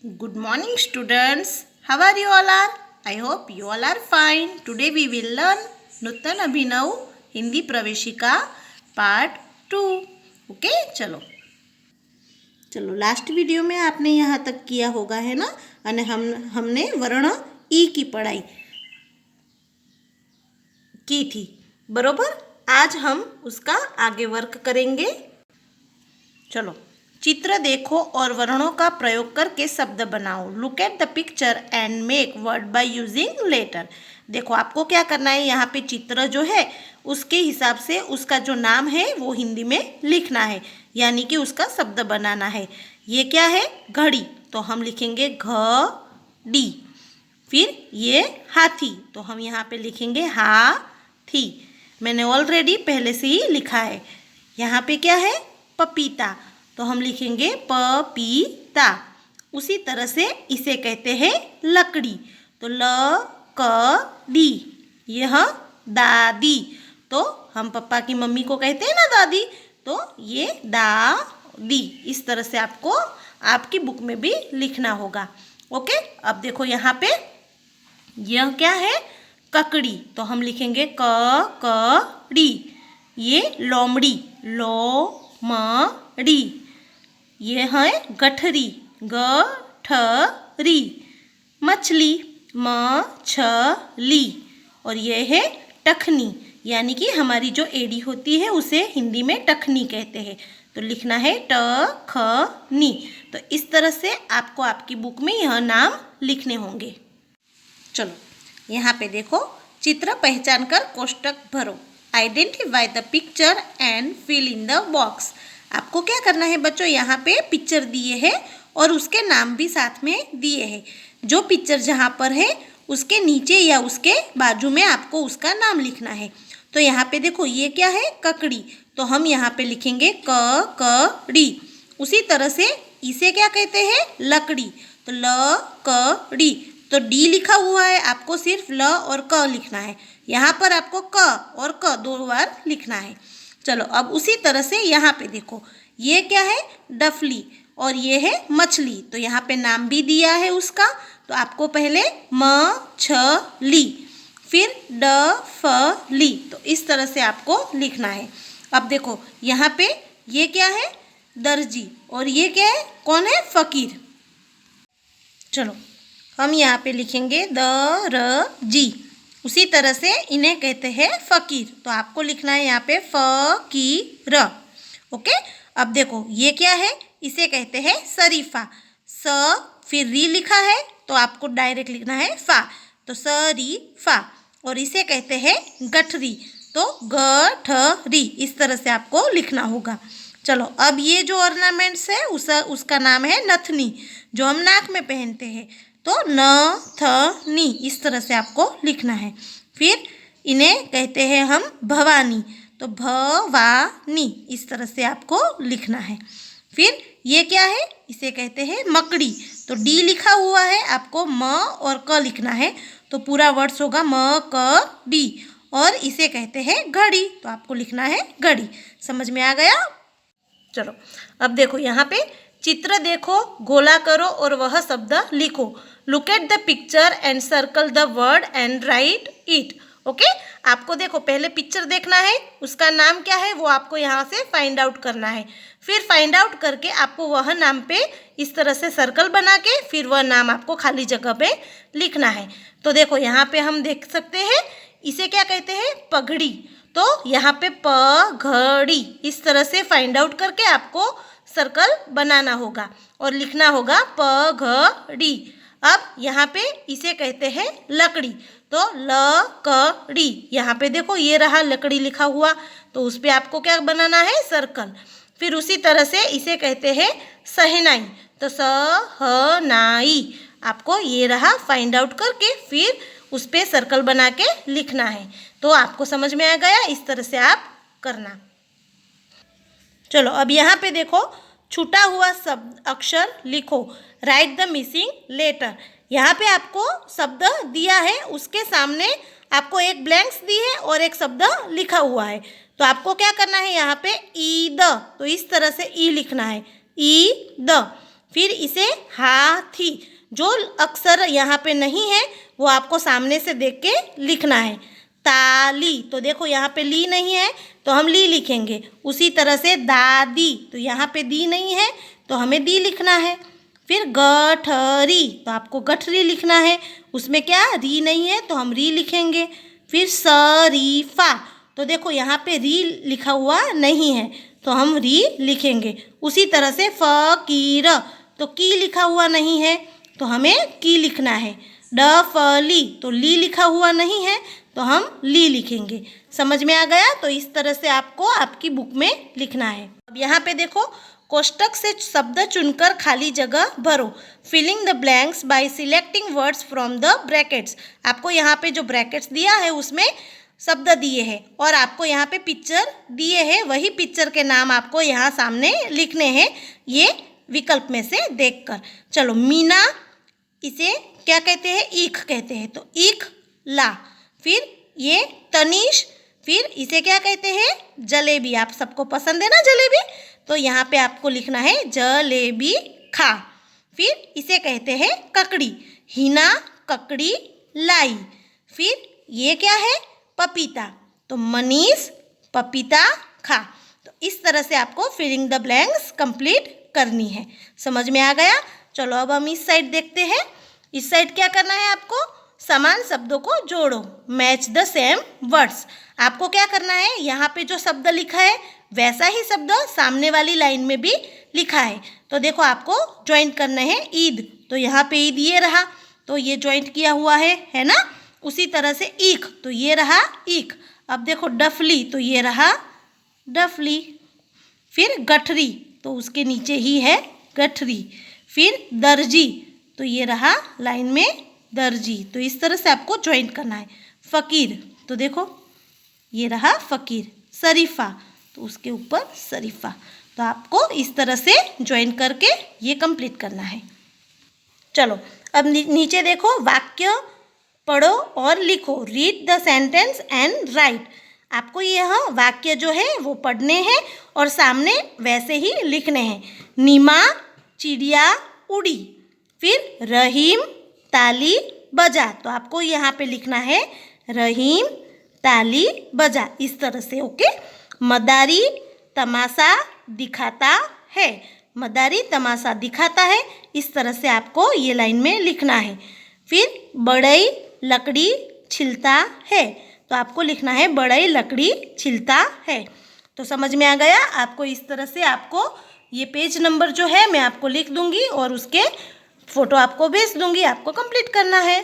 Good morning, students. How are you all are? I hope you all are fine. Today we will learn नूतन अभिनव हिंदी प्रवेशिका part 2. Okay, चलो last video में आपने यहाँ तक किया होगा, है ना। અને हमने वर्ण ई की पढ़ाई की थी, बरोबर। आज हम उसका आगे वर्क करेंगे। चलो, चित्र देखो और वर्णों का प्रयोग करके शब्द बनाओ। Look at the picture and make word by using letter. देखो, आपको क्या करना है, यहाँ पे चित्र जो है उसके हिसाब से उसका जो नाम है वो हिंदी में लिखना है, यानी कि उसका शब्द बनाना है। ये क्या है, घड़ी, तो हम लिखेंगे घड़ी। फिर ये हाथी, तो हम यहाँ पे लिखेंगे हाथी। मैंने ऑलरेडी पहले से ही लिखा है। यहाँ पे क्या है, पपीता, तो हम लिखेंगे पपीता। उसी तरह से इसे कहते हैं लकड़ी, तो लकड़ी। यह दादी, तो हम पप्पा की मम्मी को कहते हैं ना दादी, तो ये दादी। इस तरह से आपको आपकी बुक में भी लिखना होगा। ओके, अब देखो यहाँ पे यह क्या है, ककड़ी, तो हम लिखेंगे ककड़ी। ये लोमड़ी, लोमड़ी। ये है गठरी, गठरी। मछली, मछली। और ये है टखनी, यानी कि हमारी जो एड़ी होती है उसे हिंदी में टखनी कहते हैं, तो लिखना है टखनी। तो इस तरह से आपको आपकी बुक में यह नाम लिखने होंगे। चलो, यहाँ पे देखो, चित्र पहचान कर कोष्टक भरो। Identify the picture and fill in the box. आपको क्या करना है बच्चों, यहाँ पे पिक्चर दिए हैं और उसके नाम भी साथ में दिए हैं। जो पिक्चर जहाँ पर है उसके नीचे या उसके बाजू में आपको उसका नाम लिखना है। तो यहाँ पे देखो, ये क्या है, ककड़ी, तो हम यहाँ पे लिखेंगे ककड़ी। उसी तरह से इसे क्या कहते हैं, लकड़ी, तो लकड़ी। तो डी लिखा हुआ है, आपको सिर्फ ल और क लिखना है। यहाँ पर आपको क और क 2 बार लिखना है। चलो, अब उसी तरह से यहाँ पे देखो, ये क्या है, डफली, और ये है मछली, तो यहाँ पे नाम भी दिया है उसका। तो आपको पहले मछली, फिर डफली, तो इस तरह से आपको लिखना है। अब देखो, यहाँ पे ये क्या है, दर्जी, और ये क्या है, कौन है, फकीर। चलो, हम यहाँ पे लिखेंगे दरजी। उसी तरह से इन्हें कहते हैं फकीर, तो आपको लिखना है यहाँ पे फकीर। ओके, अब देखो, ये क्या है, इसे कहते हैं शरीफा। स फिर री लिखा है, तो आपको डायरेक्ट लिखना है फा, तो शरीफा। और इसे कहते हैं गठरी, तो गठरी। इस तरह से आपको लिखना होगा। चलो, अब ये जो ऑर्नामेंट्स है उसका नाम है नथनी, जो हम नाक में पहनते हैं, तो नथनी। इस तरह से आपको लिखना है। फिर इन्हें कहते हैं हम भवानी, तो भवानी। इस तरह से आपको लिखना है। फिर ये क्या है, इसे कहते हैं मकड़ी, तो डी लिखा हुआ है, आपको म और क लिखना है, तो पूरा वर्ड्स होगा म क डी। और इसे कहते हैं घड़ी, तो आपको लिखना है घड़ी। समझ में आ गया। चलो, अब देखो, यहाँ पे चित्र देखो, गोला करो और वह शब्द लिखो। Look at the picture and circle the word and right it. Okay, आपको देखो, पहले पिक्चर देखना है, उसका नाम क्या है वो आपको यहाँ से फाइंड आउट करना है। फिर फाइंड आउट करके आपको वह नाम पे इस तरह से सर्कल बना के फिर वह नाम आपको खाली जगह पे लिखना है। तो देखो, यहाँ पे हम देख सकते हैं, इसे क्या कहते हैं, पगड़ी, तो यहाँ पे पगड़ी। इस तरह से फाइंड आउट करके आपको सर्कल बनाना होगा और लिखना होगा पगड़ी। अब यहाँ पे इसे कहते हैं लकड़ी, तो लकड़ी। यहाँ पे देखो, ये रहा लकड़ी लिखा हुआ, तो उस पर आपको क्या बनाना है, सर्कल। फिर उसी तरह से इसे कहते हैं सहनाई, तो सहनाई। आपको ये रहा, फाइंड आउट करके फिर उस पर सर्कल बना के लिखना है। तो आपको समझ में आ गया, इस तरह से आप करना। चलो, अब यहाँ पे देखो, छूटा हुआ शब्द अक्षर लिखो। Write the missing letter. यहाँ पे आपको शब्द दिया है, उसके सामने आपको एक ब्लैंक्स दी है और एक शब्द लिखा हुआ है। तो आपको क्या करना है, यहाँ पे ई द, तो इस तरह से ई लिखना है, ई द। फिर इसे हाथी, जो अक्षर यहाँ पे नहीं है वो आपको सामने से देख के लिखना है। ताली, तो देखो यहाँ पे ली नहीं है तो हम ली लिखेंगे। उसी तरह से दादी, तो यहाँ पे दी नहीं है तो हमें दी लिखना है। फिर गठरी, तो आपको गठरी लिखना है, उसमें क्या री नहीं है तो हम री लिखेंगे। फिर शरीफा, तो देखो यहाँ पे री लिखा हुआ नहीं है तो हम री लिखेंगे। उसी तरह से फकीर, तो की लिखा हुआ नहीं है तो हमें की लिखना है। डफली, तो ली लिखा हुआ नहीं है तो हम ली लिखेंगे। समझ में आ गया? तो इस तरह से आपको आपकी बुक में लिखना है। अब यहाँ पे देखो, कोष्टक से शब्द चुनकर खाली जगह भरो। Filling the blanks by selecting words from the brackets. आपको यहाँ पे जो ब्रैकेट्स दिया है उसमें शब्द दिए हैं और आपको यहाँ पे पिक्चर दिए हैं, वही पिक्चर के नाम आपको यहाँ सामने लिखने हैं, ये विकल्प में से देखकर। चलो, मीना, इसे क्या कहते हैं? ईख कहते हैं, तो ईख ला। फिर ये तनीश, फिर इसे क्या कहते हैं? जलेबी। आप सबको पसंद है ना जलेबी, तो यहाँ पे आपको लिखना है जलेबी खा। फिर इसे कहते हैं ककड़ी। हिना ककड़ी लाई। फिर ये क्या है? पपीता, तो मनीष पपीता खा। तो इस तरह से आपको फिलिंग द ब्लैंक्स कंप्लीट करनी है। समझ में आ गया? चलो अब हम इस साइड देखते हैं। इस साइड क्या करना है आपको? समान शब्दों को जोड़ो, मैच द सेम वर्ड्स। आपको क्या करना है? यहाँ पे जो शब्द लिखा है वैसा ही शब्द सामने वाली लाइन में भी लिखा है। तो देखो, आपको ज्वाइंट करना है। ईद, तो यहाँ पे ईद ये रहा, तो ये ज्वाइंट किया हुआ है ना। उसी तरह से ईख, तो ये रहा ईख। अब देखो डफली, तो ये रहा डफली। फिर गठरी, तो उसके नीचे ही है गठरी। फिर दर्जी, तो ये रहा लाइन में दर्जी। तो इस तरह से आपको ज्वाइंट करना है। फ़कीर, तो देखो ये रहा फ़कीर। शरीफा, तो उसके ऊपर शरीफा। तो आपको इस तरह से ज्वाइंट करके ये कंप्लीट करना है। चलो अब नीचे देखो, वाक्य पढ़ो और लिखो। Read the sentence and right. आपको यह वाक्य जो है वो पढ़ने हैं और सामने वैसे ही लिखने हैं। नीमा चिड़िया उड़ी। फिर रहीम ताली बजा, तो आपको यहाँ पे लिखना है रहीम ताली बजा, इस तरह से। ओके। मदारी तमाशा दिखाता है। मदारी तमाशा दिखाता है, इस तरह से आपको ये लाइन में लिखना है। फिर बढ़ई लकड़ी छिलता है, तो आपको लिखना है बढ़ई लकड़ी छिलता है। तो समझ में आ गया? आपको इस तरह से आपको ये पेज नंबर जो है मैं आपको लिख दूंगी और उसके फ़ोटो आपको भेज दूंगी, आपको कंप्लीट करना है।